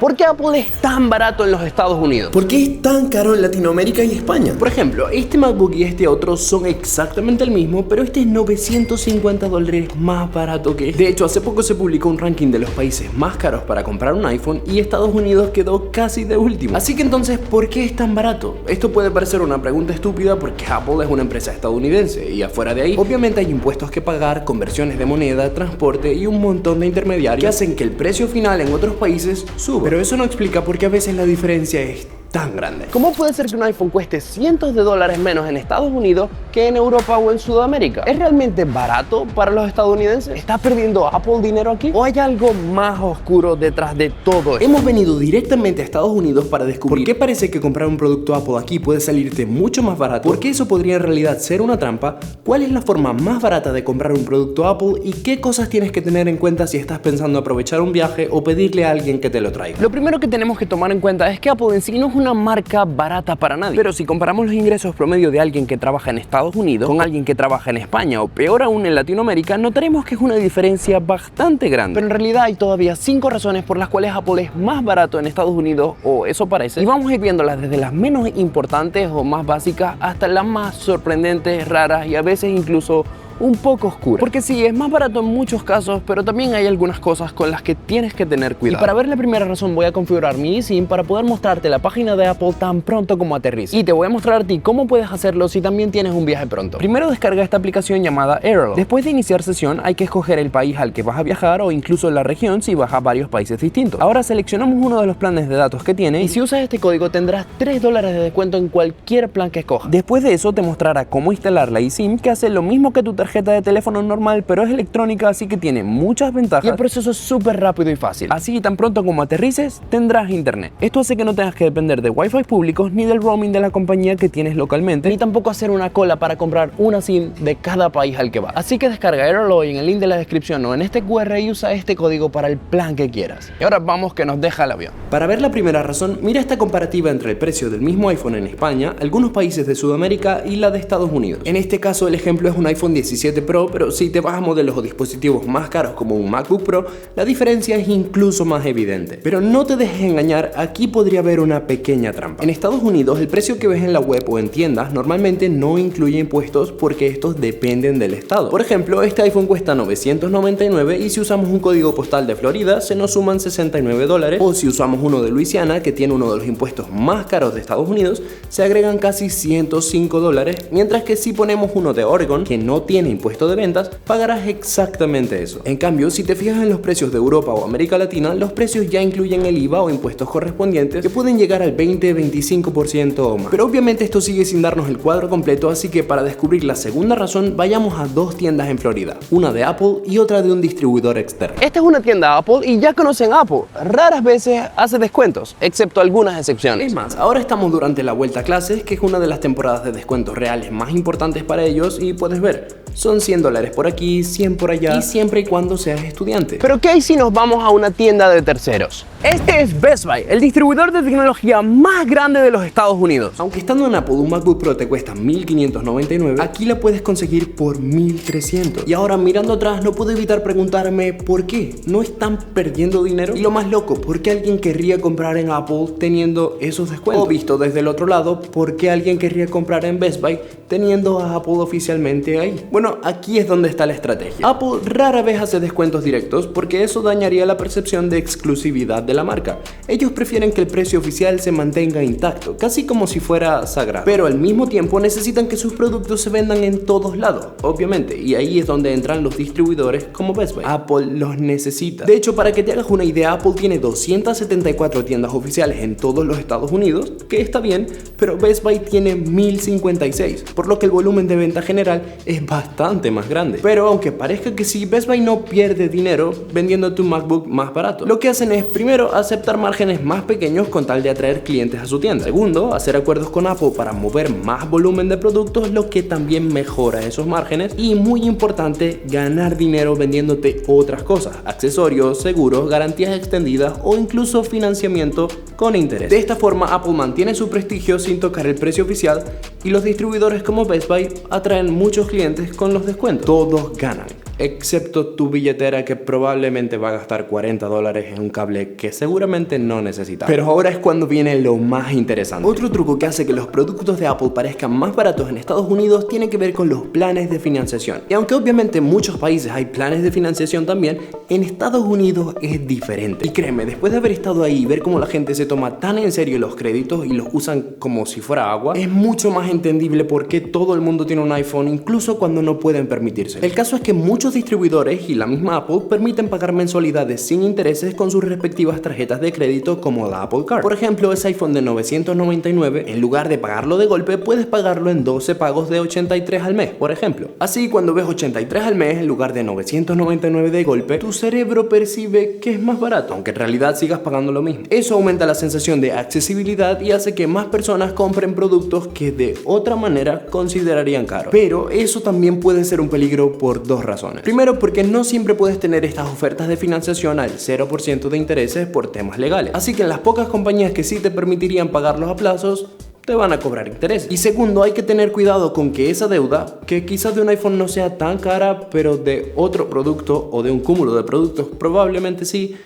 ¿Por qué Apple es tan barato en los Estados Unidos? ¿Por qué es tan caro en Latinoamérica y España? Por ejemplo, este MacBook y este otro son exactamente el mismo, pero este es $950 más barato que este. De hecho, hace poco se publicó un ranking de los países más caros para comprar un iPhone y Estados Unidos quedó casi de último. Así que entonces, ¿por qué es tan barato? Esto puede parecer una pregunta estúpida porque Apple es una empresa estadounidense y afuera de ahí, obviamente hay impuestos que pagar, conversiones de moneda, transporte y un montón de intermediarios que hacen que el precio final en otros países suba. Pero eso no explica por qué a veces la diferencia es tan grande. ¿Cómo puede ser que un iPhone cueste cientos de dólares menos en Estados Unidos que en Europa o en Sudamérica? ¿Es realmente barato para los estadounidenses? ¿Está perdiendo Apple dinero aquí? ¿O hay algo más oscuro detrás de todo esto? Hemos venido directamente a Estados Unidos para descubrir por qué parece que comprar un producto Apple aquí puede salirte mucho más barato, por qué eso podría en realidad ser una trampa, cuál es la forma más barata de comprar un producto Apple y qué cosas tienes que tener en cuenta si estás pensando aprovechar un viaje o pedirle a alguien que te lo traiga. Lo primero que tenemos que tomar en cuenta es que Apple en sí no es una marca barata para nadie, pero si comparamos los ingresos promedio de alguien que trabaja en Estados Unidos con alguien que trabaja en España o peor aún en Latinoamérica, notaremos que es una diferencia bastante grande. Pero en realidad hay todavía 5 razones por las cuales Apple es más barato en Estados Unidos, o eso parece, y vamos a ir viéndolas desde las menos importantes o más básicas hasta las más sorprendentes, raras y a veces incluso un poco oscura. Porque sí, es más barato en muchos casos, pero también hay algunas cosas con las que tienes que tener cuidado. Y para ver la primera razón voy a configurar mi eSIM para poder mostrarte la página de Apple tan pronto como aterrice. Y te voy a mostrar a ti cómo puedes hacerlo si también tienes un viaje pronto. Primero descarga esta aplicación llamada Airlo. Después de iniciar sesión hay que escoger el país al que vas a viajar o incluso la región si vas a varios países distintos. Ahora seleccionamos uno de los planes de datos que tiene y si usas este código tendrás $3 de descuento en cualquier plan que escojas. Después de eso te mostrará cómo instalar la eSIM, que hace lo mismo que tu tarjeta de teléfono normal, pero es electrónica, así que tiene muchas ventajas y el proceso es súper rápido y fácil. Así tan pronto como aterrices tendrás internet. Esto hace que no tengas que depender de wifi públicos ni del roaming de la compañía que tienes localmente, ni tampoco hacer una cola para comprar una SIM de cada país al que vas. Así que descarga Airlo en el link de la descripción o en este QR y usa este código para el plan que quieras. Y ahora vamos que nos deja el avión. Para ver la primera razón, mira esta comparativa entre el precio del mismo iPhone en España, algunos países de Sudamérica y la de Estados Unidos. En este caso el ejemplo es un iPhone 17 Pro, pero si te vas a modelos o dispositivos más caros como un MacBook Pro, la diferencia es incluso más evidente. Pero no te dejes engañar, aquí podría haber una pequeña trampa. En Estados Unidos, el precio que ves en la web o en tiendas normalmente no incluye impuestos porque estos dependen del estado. Por ejemplo, este iPhone cuesta $999 y si usamos un código postal de Florida se nos suman $69, o si usamos uno de Luisiana, que tiene uno de los impuestos más caros de Estados Unidos, se agregan casi $105, mientras que si ponemos uno de Oregon, que no tiene impuesto de ventas, pagarás exactamente eso. En cambio, si te fijas en los precios de Europa o América Latina, los precios ya incluyen el IVA o impuestos correspondientes que pueden llegar al 20-25% o más. Pero obviamente esto sigue sin darnos el cuadro completo, así que para descubrir la segunda razón vayamos a 2 tiendas en Florida, una de Apple y otra de un distribuidor externo. Esta es una tienda Apple y ya conocen a Apple, raras veces hace descuentos, excepto algunas excepciones. Es más, ahora estamos durante la vuelta a clases, que es una de las temporadas de descuentos reales más importantes para ellos y puedes ver, son $100 por aquí, 100 por allá y siempre y cuando seas estudiante. Pero ¿qué hay si nos vamos a una tienda de terceros? Este es Best Buy, el distribuidor de tecnología más grande de los Estados Unidos. Aunque estando en Apple un MacBook Pro te cuesta $1,599, aquí la puedes conseguir por $1,300. Y ahora mirando atrás no puedo evitar preguntarme ¿por qué? ¿No están perdiendo dinero? Y lo más loco, ¿por qué alguien querría comprar en Apple teniendo esos descuentos? O visto desde el otro lado, ¿por qué alguien querría comprar en Best Buy teniendo a Apple oficialmente ahí? Bueno, aquí es donde está la estrategia. Apple rara vez hace descuentos directos porque eso dañaría la percepción de exclusividad de la marca. Ellos prefieren que el precio oficial se mantenga intacto, casi como si fuera sagrado. Pero al mismo tiempo necesitan que sus productos se vendan en todos lados, obviamente, y ahí es donde entran los distribuidores como Best Buy. Apple los necesita. De hecho, para que te hagas una idea, Apple tiene 274 tiendas oficiales en todos los Estados Unidos, que está bien, pero Best Buy tiene 1056, por lo que el volumen de venta general es bastante más grande. Pero aunque parezca que sí, Best Buy no pierde dinero vendiendo tu MacBook más barato. Lo que hacen es, primero, aceptar márgenes más pequeños con tal de atraer clientes a su tienda. Segundo, hacer acuerdos con Apple para mover más volumen de productos, lo que también mejora esos márgenes. Y muy importante, ganar dinero vendiéndote otras cosas, accesorios, seguros, garantías extendidas o incluso financiamiento con interés. De esta forma, Apple mantiene su prestigio sin tocar el precio oficial y los distribuidores como Best Buy atraen muchos clientes con los descuentos. Todos ganan. excepto tu billetera, que probablemente va a gastar $40 en un cable que seguramente no necesitas. Pero ahora es cuando viene lo más interesante. Otro truco que hace que los productos de Apple parezcan más baratos en Estados Unidos tiene que ver con los planes de financiación. Y aunque obviamente en muchos países hay planes de financiación también, en Estados Unidos es diferente. Y créeme, después de haber estado ahí y ver cómo la gente se toma tan en serio los créditos y los usan como si fuera agua, es mucho más entendible por qué todo el mundo tiene un iPhone, incluso cuando no pueden permitirse. El caso es que muchos distribuidores y la misma Apple permiten pagar mensualidades sin intereses con sus respectivas tarjetas de crédito, como la Apple Card. Por ejemplo, ese iPhone de $999, en lugar de pagarlo de golpe, puedes pagarlo en 12 pagos de $83 al mes, por ejemplo. Así, cuando ves $83 al mes en lugar de $999 de golpe, tu cerebro percibe que es más barato, aunque en realidad sigas pagando lo mismo. Eso aumenta la sensación de accesibilidad y hace que más personas compren productos que de otra manera considerarían caros. Pero eso también puede ser un peligro por dos razones. Primero, porque no siempre puedes tener estas ofertas de financiación al 0% de intereses por temas legales. Así que en las pocas compañías que sí te permitirían pagarlos a plazos, te van a cobrar interés. Y segundo, hay que tener cuidado con que esa deuda, que quizás de un iPhone no sea tan cara, pero de otro producto o de un cúmulo de productos probablemente sí,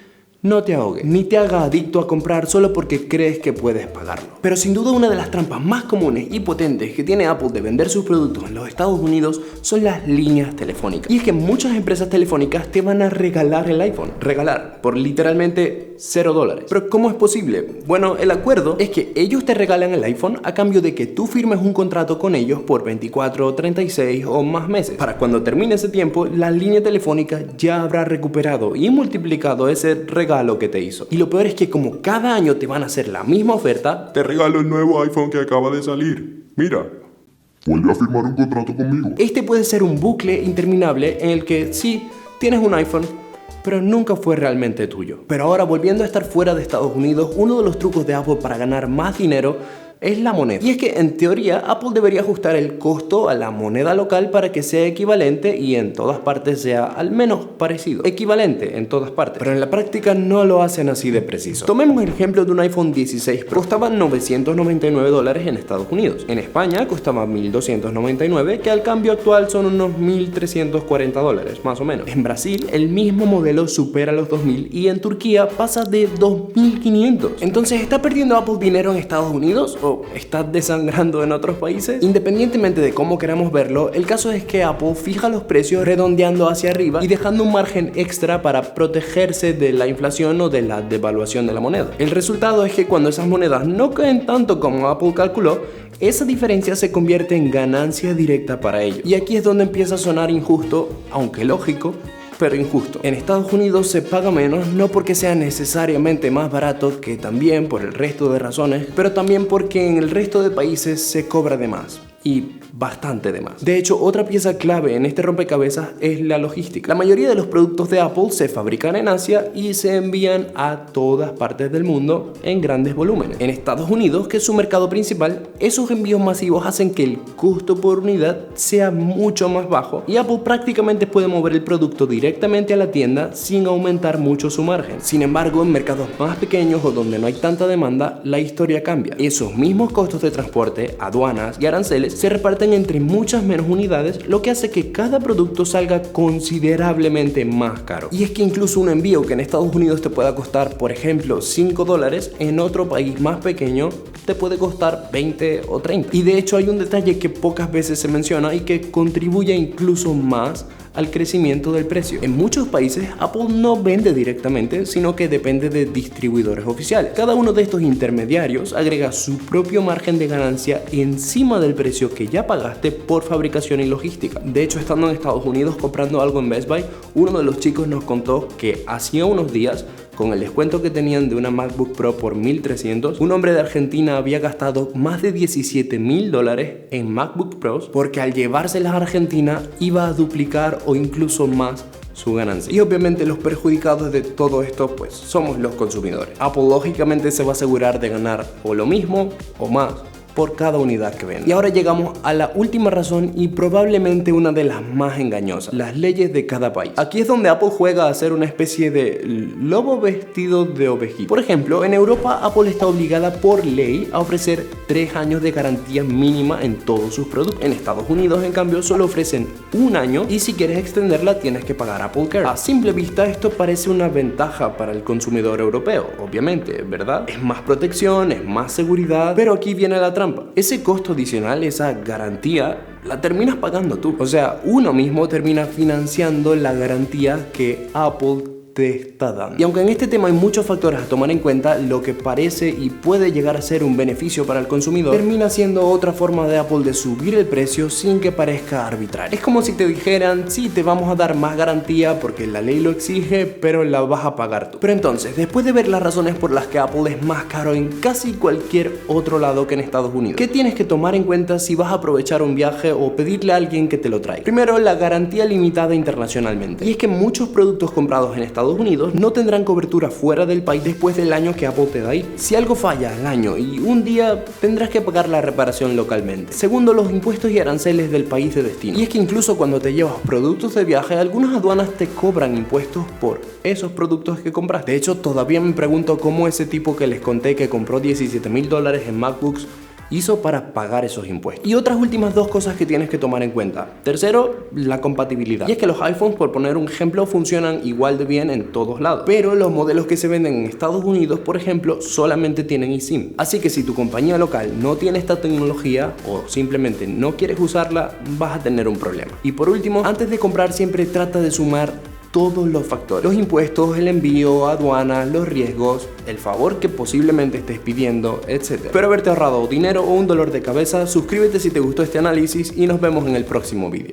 no te ahogue, ni te haga adicto a comprar solo porque crees que puedes pagarlo. Pero sin duda una de las trampas más comunes y potentes que tiene Apple de vender sus productos en los Estados Unidos son las líneas telefónicas. Y es que muchas empresas telefónicas te van a regalar el iPhone. Regalar por literalmente $0. Pero ¿cómo es posible? Bueno, el acuerdo es que ellos te regalan el iPhone a cambio de que tú firmes un contrato con ellos por 24, 36 o más meses. Para cuando termine ese tiempo, la línea telefónica ya habrá recuperado y multiplicado ese regalo que te hizo. Y lo peor es que como cada año te van a hacer la misma oferta, te regalo el nuevo iPhone que acaba de salir. Mira, vuelve a firmar un contrato conmigo. Este puede ser un bucle interminable en el que sí, tienes un iPhone, pero nunca fue realmente tuyo. Pero ahora, volviendo a estar fuera de Estados Unidos, uno de los trucos de Apple para ganar más dinero es la moneda. Y es que en teoría Apple debería ajustar el costo a la moneda local para que sea equivalente y en todas partes sea al menos parecido. Equivalente en todas partes. Pero en la práctica no lo hacen así de preciso. Tomemos el ejemplo de un iPhone 16 Pro. Costaba $999 en Estados Unidos. En España costaba $1,299, que al cambio actual son unos $1,340 más o menos. En Brasil el mismo modelo supera los $2,000 y en Turquía pasa de $2,500. Entonces, ¿está perdiendo Apple dinero en Estados Unidos o está desangrando en otros países? Independientemente de cómo queramos verlo, el caso es que Apple fija los precios redondeando hacia arriba y dejando un margen extra para protegerse de la inflación o de la devaluación de la moneda. El resultado es que cuando esas monedas no caen tanto como Apple calculó, esa diferencia se convierte en ganancia directa para ellos. Y aquí es donde empieza a sonar injusto, aunque lógico, pero injusto. En Estados Unidos se paga menos, no porque sea necesariamente más barato, que también por el resto de razones, pero también porque en el resto de países se cobra de más. Y bastante de más. De hecho, otra pieza clave en este rompecabezas es la logística. La mayoría de los productos de Apple se fabrican en Asia y se envían a todas partes del mundo en grandes volúmenes. En Estados Unidos, que es su mercado principal, esos envíos masivos hacen que el costo por unidad sea mucho más bajo y Apple prácticamente puede mover el producto directamente a la tienda sin aumentar mucho su margen. Sin embargo, en mercados más pequeños o donde no hay tanta demanda, la historia cambia. Esos mismos costos de transporte, aduanas y aranceles se reparten entre muchas menos unidades, lo que hace que cada producto salga considerablemente más caro. Y es que incluso un envío que en Estados Unidos te pueda costar, por ejemplo, $5, en otro país más pequeño te puede costar 20 o 30. Y de hecho hay un detalle que pocas veces se menciona y que contribuye incluso más al crecimiento del precio. En muchos países Apple no vende directamente, sino que depende de distribuidores oficiales. Cada uno de estos intermediarios agrega su propio margen de ganancia encima del precio que ya pagaste por fabricación y logística. De hecho, estando en Estados Unidos comprando algo en Best Buy, uno de los chicos nos contó que hacía unos días, con el descuento que tenían de una MacBook Pro por $1,300, un hombre de Argentina había gastado más de $17,000 en MacBook Pros porque al llevárselas a Argentina iba a duplicar o incluso más su ganancia. Y obviamente los perjudicados de todo esto pues somos los consumidores. Apple lógicamente se va a asegurar de ganar o lo mismo o más por cada unidad que venden. Y ahora llegamos a la última razón y probablemente una de las más engañosas: las leyes de cada país. Aquí es donde Apple juega a ser una especie de lobo vestido de ovejita. Por ejemplo, en Europa Apple está obligada por ley a ofrecer 3 años de garantía mínima en todos sus productos. En Estados Unidos, en cambio, solo ofrecen 1 año y si quieres extenderla tienes que pagar Apple Care. A simple vista esto parece una ventaja para el consumidor europeo, obviamente, ¿verdad? Es más protección, es más seguridad, pero aquí viene la trampa. Ese costo adicional, esa garantía, la terminas pagando tú. O sea, uno mismo termina financiando la garantía que Apple te está dando. Y aunque en este tema hay muchos factores a tomar en cuenta, lo que parece y puede llegar a ser un beneficio para el consumidor termina siendo otra forma de Apple de subir el precio sin que parezca arbitrario. Es como si te dijeran: sí, te vamos a dar más garantía porque la ley lo exige, pero la vas a pagar tú. Pero entonces, después de ver las razones por las que Apple es más caro en casi cualquier otro lado que en Estados Unidos, ¿qué tienes que tomar en cuenta si vas a aprovechar un viaje o pedirle a alguien que te lo traiga? Primero, la garantía limitada internacionalmente. Y es que muchos productos comprados en Estados Unidos no tendrán cobertura fuera del país después del año que Apple te da ahí. Si algo falla al año y un día, tendrás que pagar la reparación localmente. Segundo, los impuestos y aranceles del país de destino. Y es que incluso cuando te llevas productos de viaje, algunas aduanas te cobran impuestos por esos productos que compras. De hecho, todavía me pregunto cómo ese tipo que les conté que compró $17,000 en MacBooks hizo para pagar esos impuestos. Y otras últimas 2 cosas que tienes que tomar en cuenta. Tercero, la compatibilidad. Y es que los iPhones, por poner un ejemplo, funcionan igual de bien en todos lados, pero los modelos que se venden en Estados Unidos, por ejemplo, solamente tienen eSIM. Así que si tu compañía local no tiene esta tecnología o simplemente no quieres usarla, vas a tener un problema. Y por último, antes de comprar siempre trata de sumar todos los factores: los impuestos, el envío, aduanas, los riesgos, el favor que posiblemente estés pidiendo, etc. Espero haberte ahorrado dinero o un dolor de cabeza. Suscríbete si te gustó este análisis y nos vemos en el próximo vídeo.